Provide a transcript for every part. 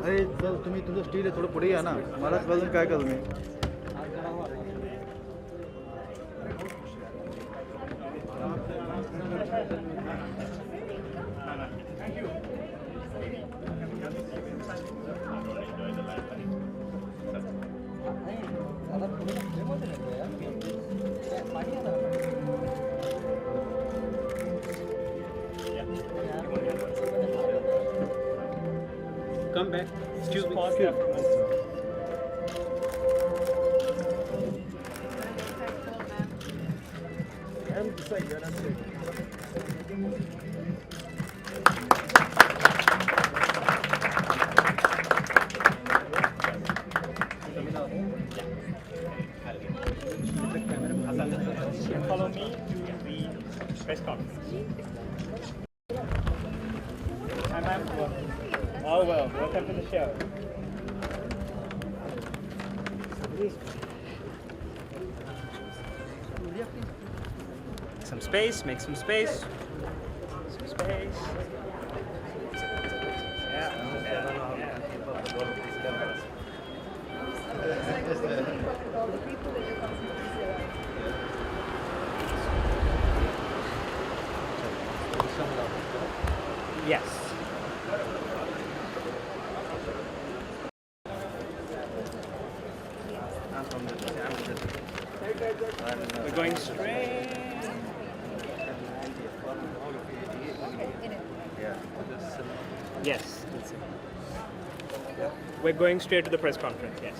अरे सर तुम्ही तुमचं स्टील आहे थोडं पुढे या ना मलाच बाजून काय करू मी Come back. Excuse me. Pause there for a moment. I'm just like that. That's it. Follow me to the press conference. Hi, ma'am. Oh, well, welcome to the show. Some space, make some space. Some space. Yes. We're going straight. Yes. We're going straight to the press conference. Yes.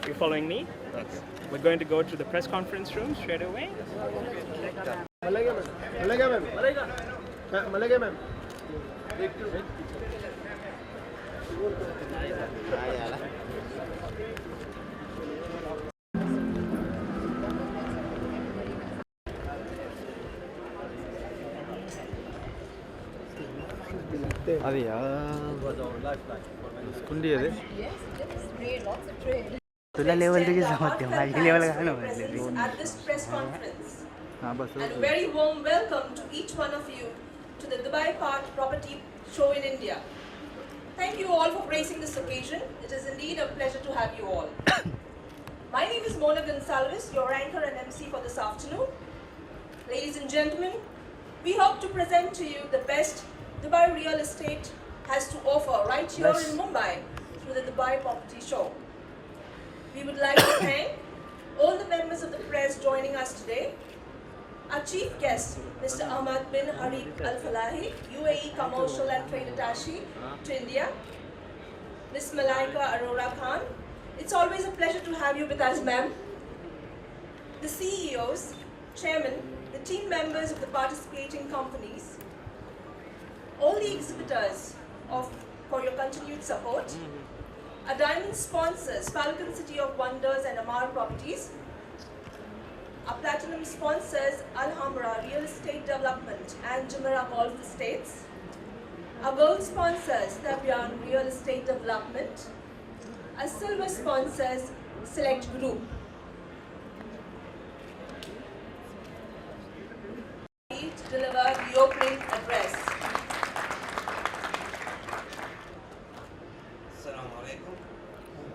You're following me? Okay. We're going to go to the press conference room straight away. अरे यार कुंडी आहे रे तुला level तुझी जमते माझी level घालणं म्हटले At this press conference. हां बस And a very warm welcome to each one of you to the Dubai Park Property Show in India. Thank you all for gracing this occasion. It is indeed a pleasure to have you all. My name is Mona Gonsalves, your anchor and MC for this afternoon. Ladies and gentlemen, we hope to present to you the best Dubai real estate has to offer right here in Mumbai through the Dubai Property Show. We would like to thank all the members of the press joining us today. Our chief guest, Mr. Ahmad bin Harib Al Falahi, UAE Commercial and Trade Attaché to India. Ms. Malaika Arora Khan, it's always a pleasure to have you with us, ma'am. The CEOs, chairman, the team members of the participating companies, all the exhibitors for your continued support, our diamond sponsors, Falcon City of Wonders and Amar Properties, our platinum sponsors, Alhambra Real Estate Development and Jumeirah Golf Estates, our gold sponsors, Tabian Real Estate Development, our silver sponsors, Select Group. To deliver the opening address. Assalamu alaikum,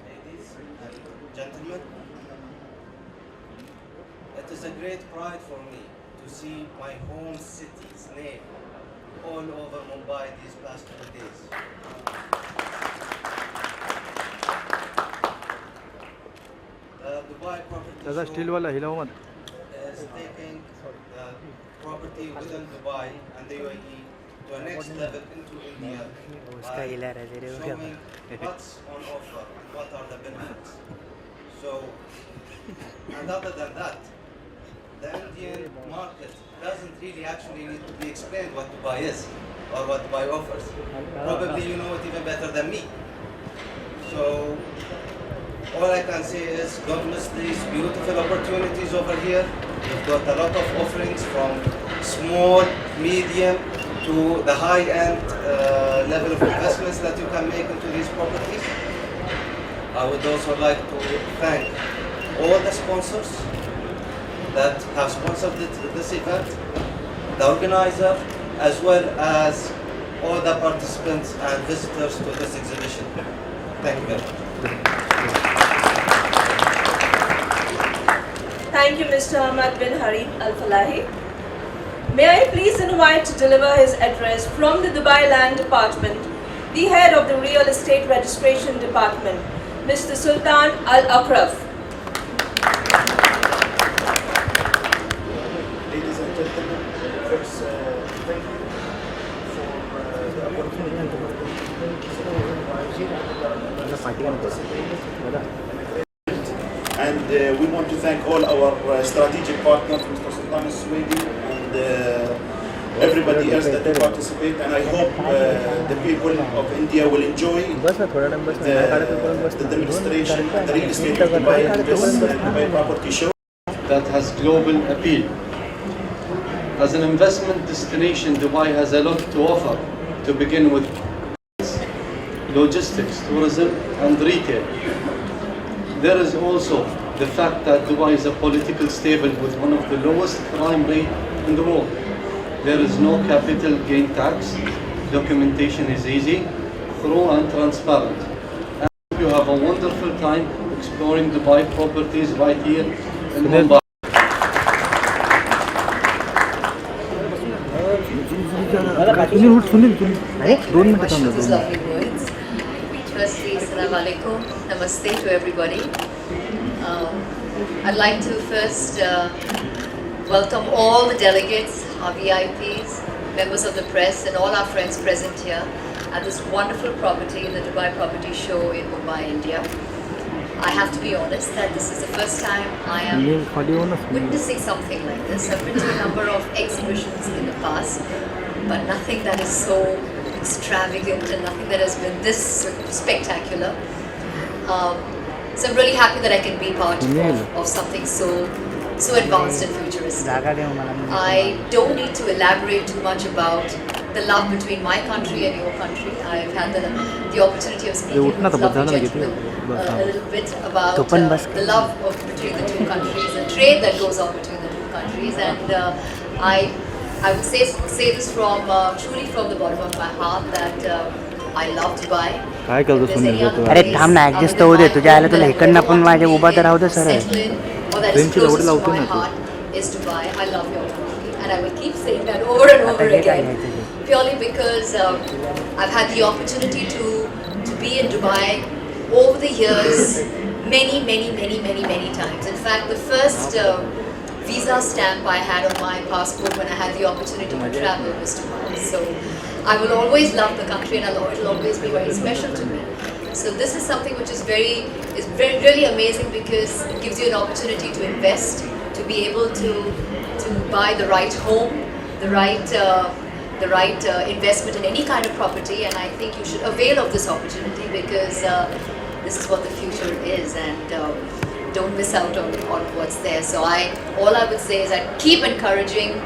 ladies and gentlemen. It is a great pride for me to see my home city's name all over Mumbai these past 2 days. The Dubai Property त्याचा Show स्टीलवाला हिलाव मत is taking the property within Dubai and the UAE to a next level into India उसका हिला रहा है रे वो क्या showing what's on offer and what are the benefits. So, and other than that, the Indian market doesn't really actually need to be explained what Dubai is or what Dubai offers. Probably you know it even better than me. So, all I can say is don't miss these beautiful opportunities over here. We've got a lot of offerings from small, medium to the high-end level of investments that you can make into these properties. I would also like to thank all the sponsors that have sponsored this event, the organizer, as well as all the participants and visitors to this exhibition. Thank you very much. Thank you, Mr. Ahmad bin Harid Al Falahi. May I please invite to deliver his address from the Dubai Land Department, the head of the Real Estate Registration Department, Mr. Sultan Al Akraf. Ladies and gentlemen, first, thank you for the opportunity. And we want to thank all our strategic partners, Mr. Sultan Al-Suwaidi, and everybody else that will participate. And I hope the people of India will enjoy the demonstration and the real estate of Dubai and Dubai property show. That has global appeal. As an investment destination, Dubai has a lot to offer, to begin with logistics, tourism and retail. There is also the fact that Dubai is a political stable with one of the lowest crime rate in the world. There is no capital gain tax, documentation is easy, thorough and transparent. And you have a wonderful time exploring Dubai properties right here in Mumbai. Much for those lovely words. Firstly, Assalamu alaikum, namaste to everybody. I'd like to first welcome all the delegates, our VIPs, members of the press and all our friends present here at this wonderful property, the Dubai Property Show in Mumbai, India. I have to be honest that this is the first time I am witnessing something like this. I've been to a number of exhibitions in the past, but nothing that is so extravagant and nothing that has been this spectacular. So I'm really happy that I can be part of something so advanced and futuristic. I don't need to elaborate too much about the love between my country and your country. I've had the opportunity of speaking with lovely gentlemen a little bit about the love between the two countries, the trade that goes on between the two countries, and I would say this from truly from the bottom of my heart that I love Dubai. काय करतो सुनील तू? अरे थांब ना adjust होऊ दे तुझ्या आयला तुला इकडनं पण माझ्या उभा तर राहू दे सर ट्रेनची दौड लावतो ना तू. Is Dubai. I love your country, and I will keep saying that over and over again. Purely because I've had the opportunity to be in Dubai over the years, many times. In fact, the first visa stamp I had on my passport when I had the opportunity to travel was Dubai. So I will always love the country, and it will always be very special to me. So this is something which is really amazing because it gives you an opportunity to invest, to be able to buy the right home, the right investment in any kind of property, and I think you should avail of this opportunity because this is what the future is, and don't miss out on what's there. So all I would say is I keep encouraging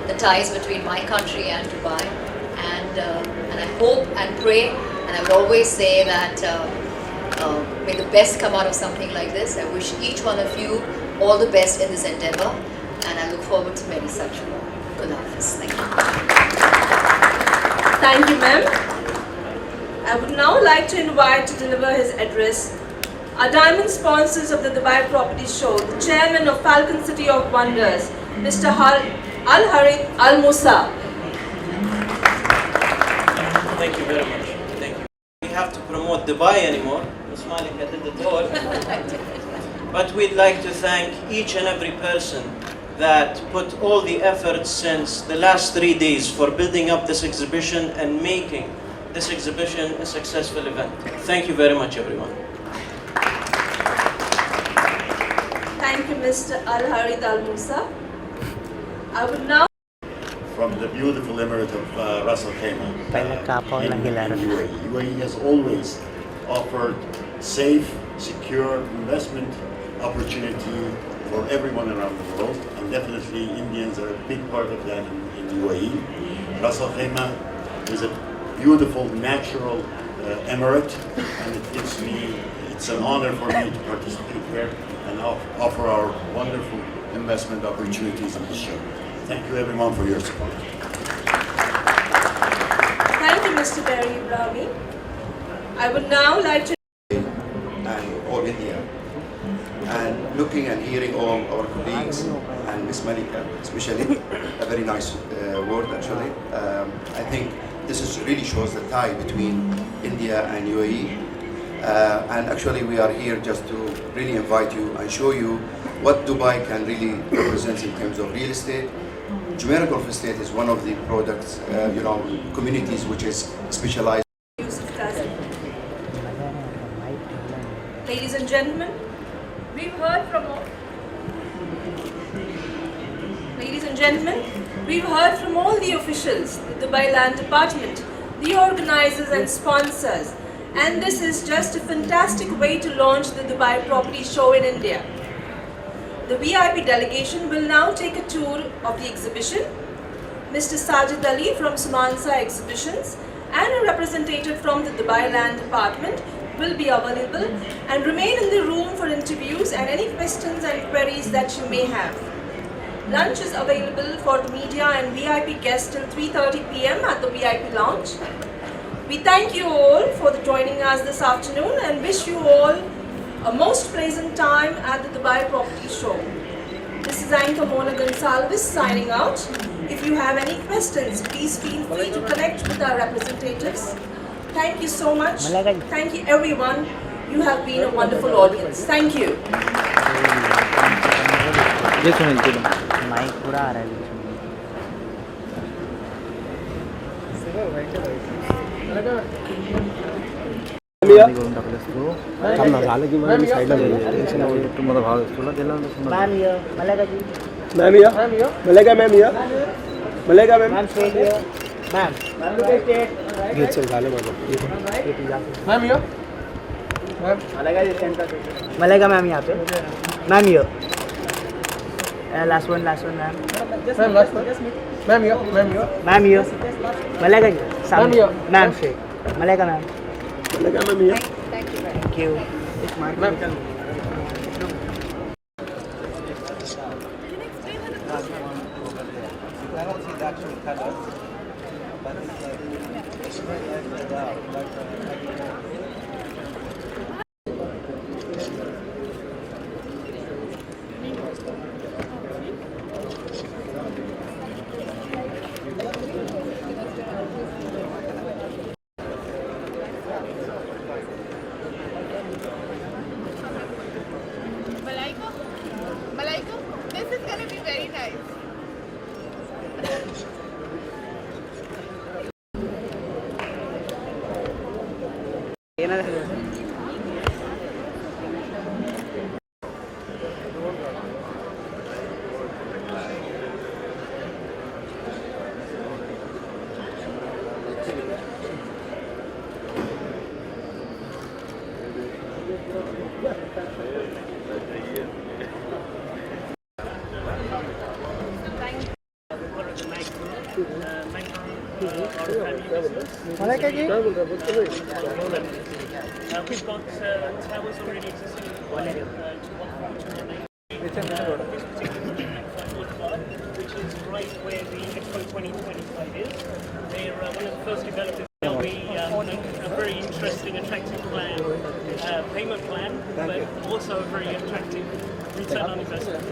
the ties between my country and Dubai, and I hope and pray, and I would always say that may the best come out of something like this. I wish each one of you all the best in this endeavor, and I look forward to many such more. Good Hafiz. Thank you. Thank you, ma'am. I would now like to invite to deliver his address our diamond sponsors of the Dubai Property Show, the chairman of Falcon City of Wonders, Mr. Al Harith Al Musa. Thank you very much. Thank you. We have to promote Dubai anymore. Ms. Malika did it all. But we'd like to thank each and every person that put all the effort since the last 3 days for building up this exhibition and making this exhibition a successful event. Thank you very much, everyone. Thank you, Mr. Al Harith Al Musa. I would now From the beautiful emirate of Ras Al Khaimah in UAE. UAE has always offered safe, secure investment opportunity for everyone around the world, and definitely Indians are a big part of that in UAE. Ras Al Khaimah is a beautiful natural emirate, and it's an honor for me to participate here and offer our wonderful investment opportunities on this show. Thank you everyone for your support. thank you, Mr. Barry Ibrahimi. I would now like to and all India. And looking and hearing all our colleagues and Miss Malika, especially, a very nice word actually. I think this really shows the tie between India and UAE. And actually we are here just to really invite you and show you what Dubai can really represent in terms of real estate. Jumeirah Gulf Estate is one of the products, communities which is specialized. Yusuf Kazim. Ladies and gentlemen, we've heard from all the officials, the Dubai Land Department, the organizers and sponsors, and this is just a fantastic way to launch the Dubai Property Show in India. The VIP delegation will now take a tour of the exhibition. Mr. Sajid Ali from Sumansa Exhibitions and a representative from the Dubai Land Department will be available and remain in the room for interviews and any questions and queries that you may have. Lunch is available for the media and VIP guests till 3:30 p.m. at the VIP lounge. We thank you all for joining us this afternoon and wish you all a most pleasant time at the Dubai Property Show. This is Anchor Mona Gonsalves signing out. If you have any questions, please feel free to connect with our representatives. Thank you so much. Thank you everyone. You have been a wonderful audience. Thank you. ये सुनील चलो mic पूरा आ रहा है तुम्हाला भाव तुला दिला ma'am ये मलेगा ji Ma'am here. Malika ma'am here. Malika ma'am. Ma'am state here ma'am ये चल डाले मैम here. मलेगा मैम यहाँ पे मैम ये last one ma'am Ma'am last one. Ma'am here. Ma'am ये मलेगा जी Ma'am here. मैम से मलेगा ma'am Malika ma'am here. Thank you Ma'am. Malaika, this is going to be very nice. We've got towers already existing. Which is right where the Expo 2025 is. They're one of the first developers. They'll be a very interesting, attractive plan, payment plan, but also a very attractive return on investment.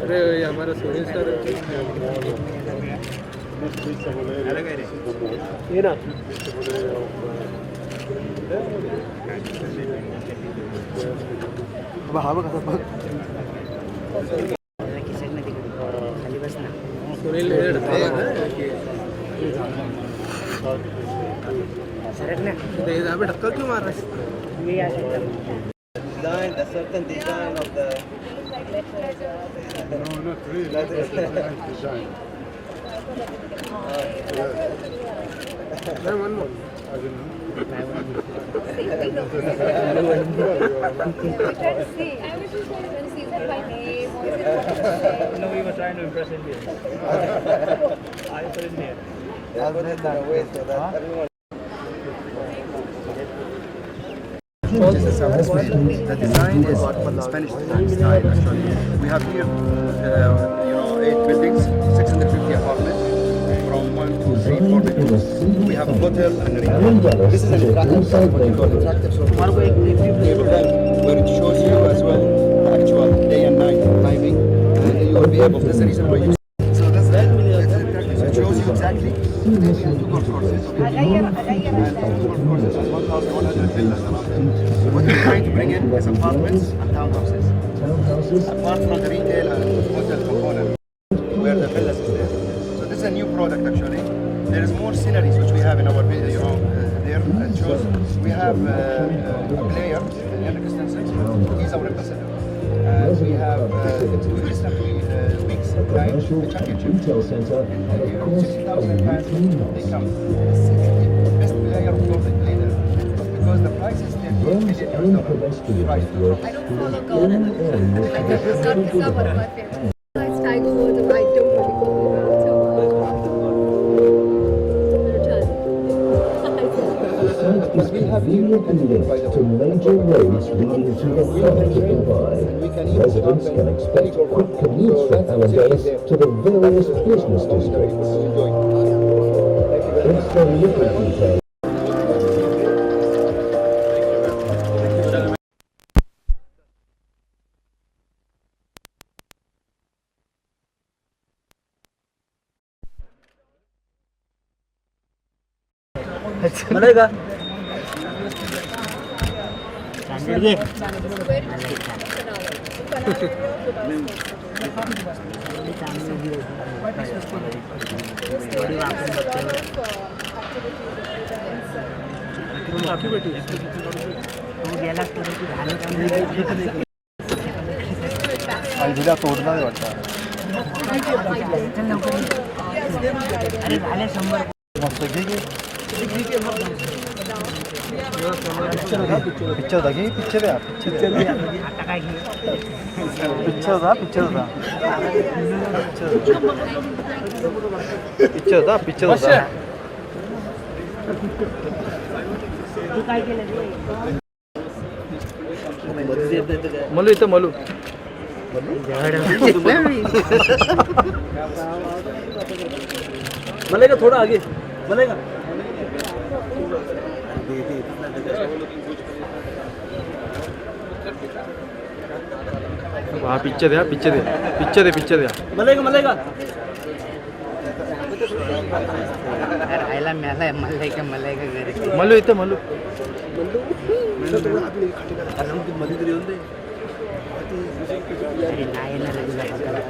अरे हमारा Sunil sir ये ना सुनील ढक्कल क्यों मार रहा है Design, a certain design of the. No, not really. That's design. No, we were trying to impress Indians. I for Indian. Which is the South Spain. The design is Spanish design style actually. We have here, 8 buildings, 650 apartments, from 1 to 3, 4 bedrooms. We have a hotel and a restaurant. This is an interactive site, what you call interactive, so where it shows you as well actual day and night timing, and you will be able, that's the reason why you so that's interactive, so it shows you exactly. We have 2 golf courses, okay? And 2 golf courses and 1,100 villas around them. What we're trying to bring in is apartments and townhouses. Apart from the retail and hotel component, where the villas is there. So this is a new product actually. There is more sceneries which we have in our video, there. It shows we have a player, Henrik Stenson. He's our ambassador. And we have recently weeks time the championship. 60,000 fans they come. Best player of course they play there. Because the price is $10 million. I don't follow golf. It's not one of my favorites. Besides Tiger Woods, I don't really go around too Is convenient and linked to major roads leading to the heart of Dubai. Residents can expect quick commutes from our base to the various business districts. It's the little details. मलेगा तोडणार आहे वाटतं अरे झाले 100 मस्त picture होता की picture आहे आता काय घे पिक्चर होता पिक्चर होता तू काय केलं मलू इथं मलू मलेगा थोड़ा आगे मलेगा हा पिक्चर द्या मलेगा राहायला मिळालाय मलायका घरी मलू इथं मलू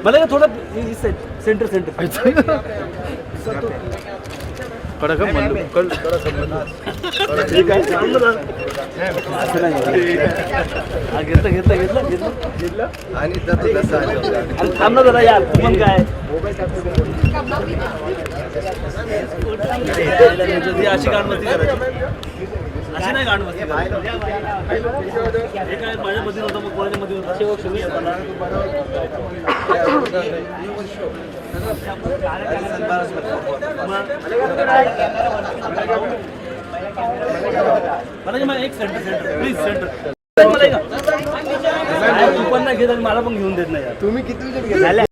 मलेगा थोड़ा सेंटर कडक मल्लू ठीक आहे घेतलं आणि थांब ना जरा यार तू पण काय अशी गाणमस्ती करायची अशी नाही गाणमस्ती हे काय माझ्यामध्ये होतं मग कॉलेजमध्ये मला एक सेंटर प्लीज सेंटर तू पण नाही घेत आणि मला पण घेऊन देत नाही यार तुम्ही किती झाले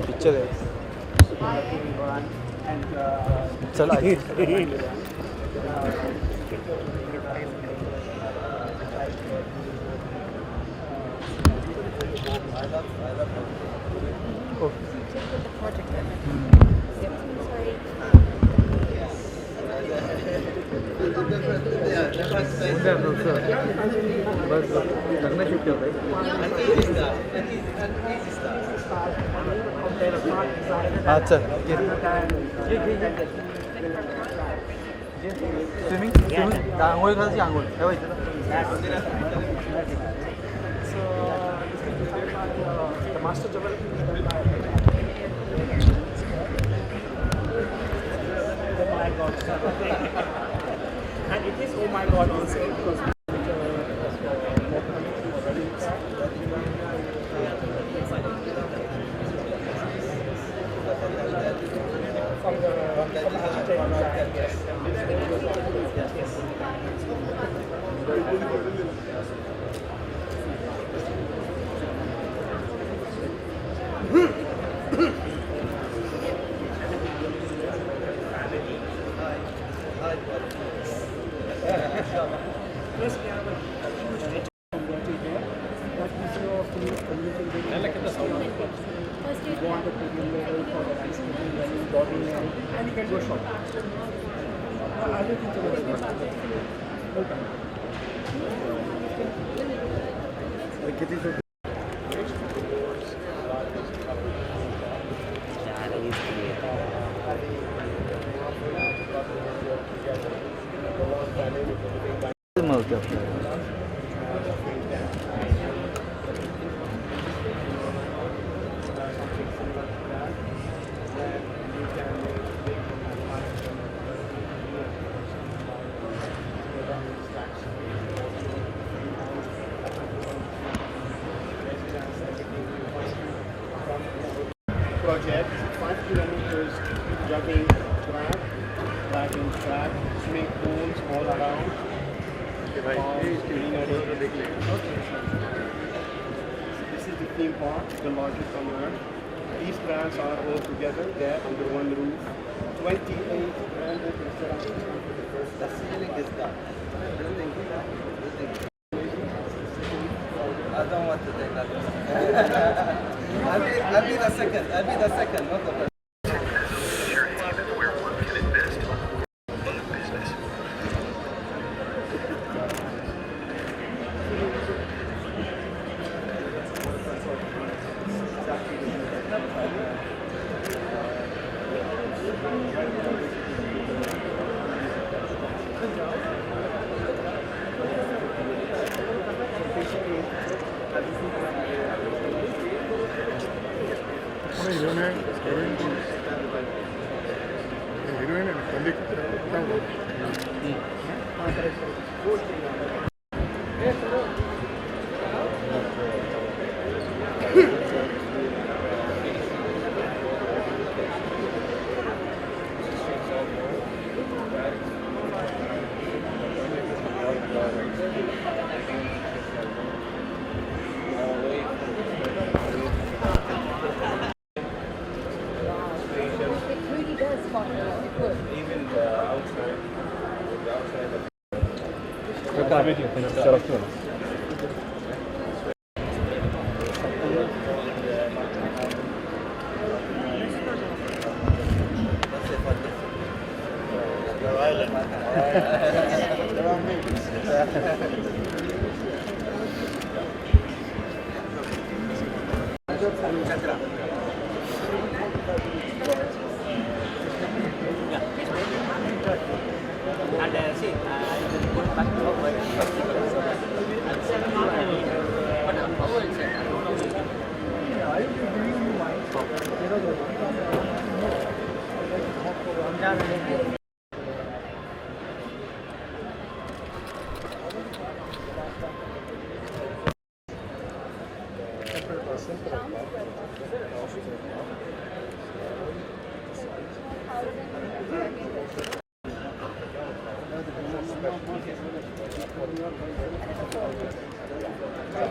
पिक्चर आहे चला हा चल स्विमिंग आंघोळ करायची आंघोळ master and it is oh my god also because किती project, 5 kilometers jogging track, driving track, swimming pools all around. This is the theme park, the largest on earth. These brands are all together there under one roof. 28 branded restaurants. The ceiling is done. I don't want to take that. I'll be the second. I'll be the second, not the first.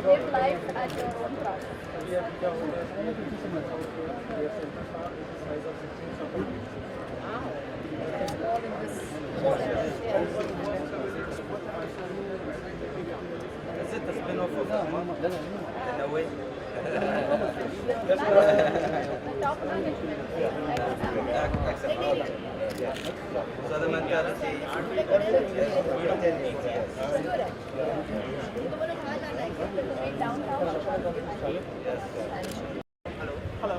Live life at your own price. Is it the spin-off of Mama? In a way. Top management. So the mentality downtown. Hello.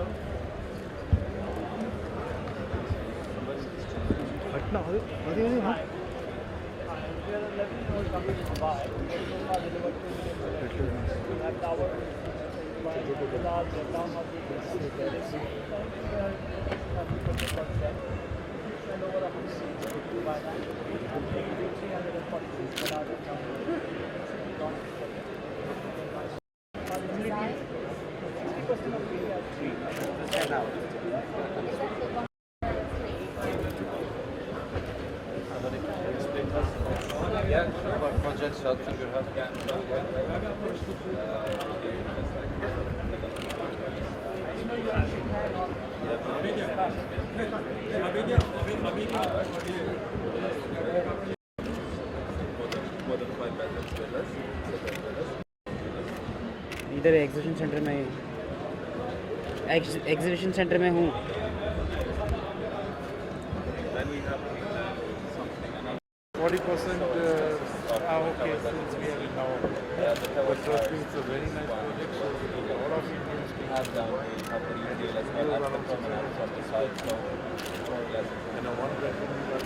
No, Hi. We are 11 years coming to Dubai. So far delivered 2 million products. We have towers in Dubai, Riyadh, Vietnam, and over 100 seats in Dubai. I'm taking 340 seats for larger companies. 60% of area is free. What projects helping your husband? इधर exhibition centre में exhibition centre में हूँ 40% are okay since we are in our but trust me, it's a very nice project. So all of Indians can have that. And a one bedroom but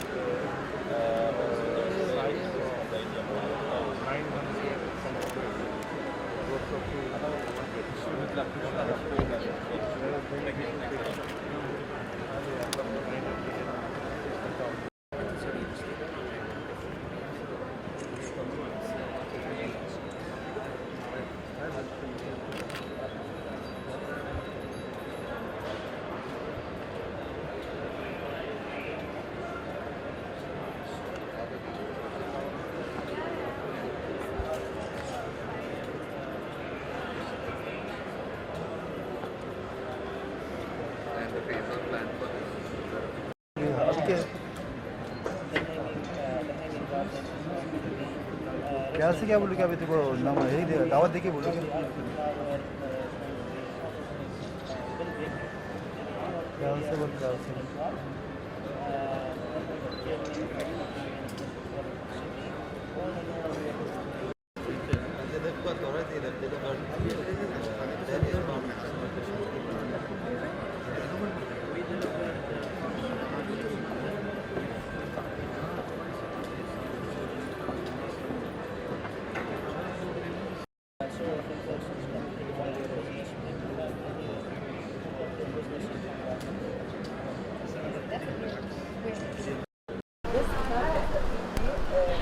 size of 900 some square feet. Works up to 900. क्या से क्या बोलूँ क्या अभी तेको नाम यही दावत देके बोलूँ क्या से बोल क्या से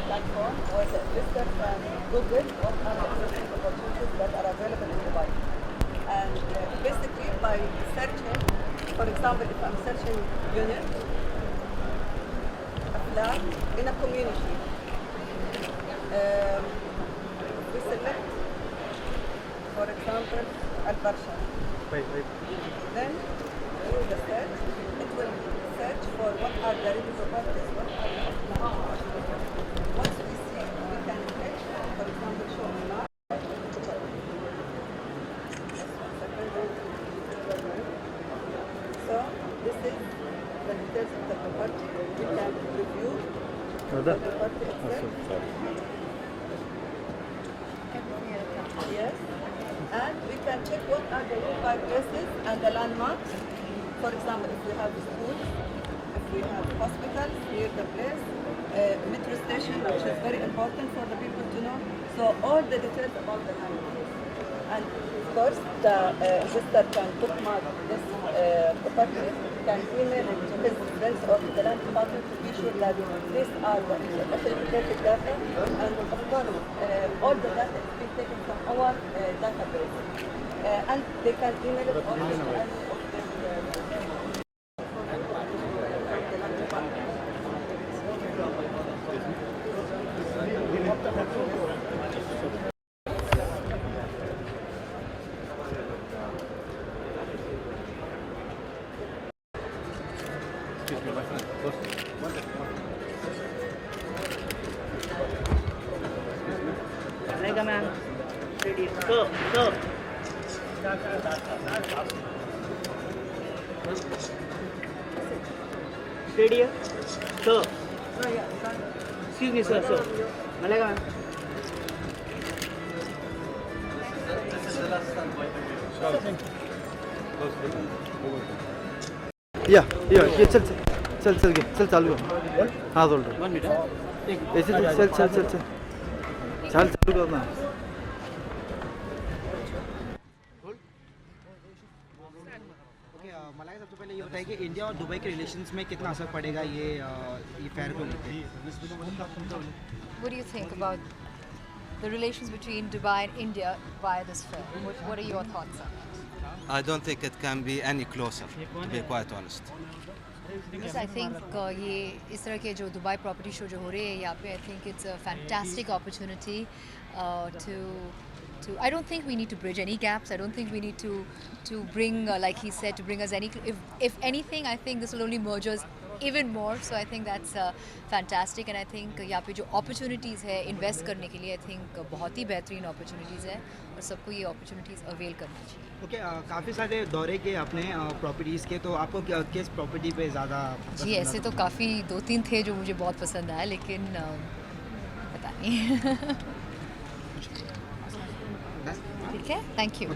platform or the lister can Google what are the investment opportunities that are available in Dubai. And basically by searching, for example, if I'm searching unit, a flat in a community, we select, for example, Al-Barsha. Then through the search, it will search for what are the ready properties, what are the once we see, we can click, for example, show me now. So this is the details of the property. We can review the property itself. Yes, and we can check what are the nearby places and the landmarks. For example, if we have schools, if we have hospitals near the place, metro station, which is very important for the people to know. So all the details about the landmarks. And of course, the investor can bookmark this property, can email it to his friends or to the land department to be sure that these are the authenticated data. And of course, all the data is being taken from our database. And they can email it also to any of the man. Go, go. Steady. Go. Excuse me, sir. Malega, man. This is the last time. Yeah, चल चल चल घे चल चालू कर हां बोल रहा 1 मिनट ऐसे चल चल चल चल चल चल चालू कर ना मलाई सबसे पहले ये बताइए कि इंडिया और दुबई के रिलेशंस में कितना असर पड़ेगा ये फेयर को लेकर What do you think about the relations between Dubai and India via this fair? What are your thoughts on it? I don't think it can be any closer, to be quite honest. Because I think ये इस तरह के जो Dubai property show जो हो रहे हैं यहाँ पे I think it's a fantastic opportunity to I don't think we need to bridge any gaps. I don't think we need to bring like he said to bring us any if anything I think this will only merge us even more. So I think that's fantastic and I think यहाँ पे जो opportunities है invest करने के लिए I think बहुत ही बेहतरीन opportunities है और सबको ये opportunities avail करनी चाहिए. ओके काफ़ी सारे दौरे के अपने प्रॉपर्टीज़ के, तो आपको किस प्रॉपर्टी पे ज़्यादा जी ऐसे तो काफ़ी 2-3 थे जो मुझे बहुत पसंद आया लेकिन पता नहीं. ठीक है, थैंक यू.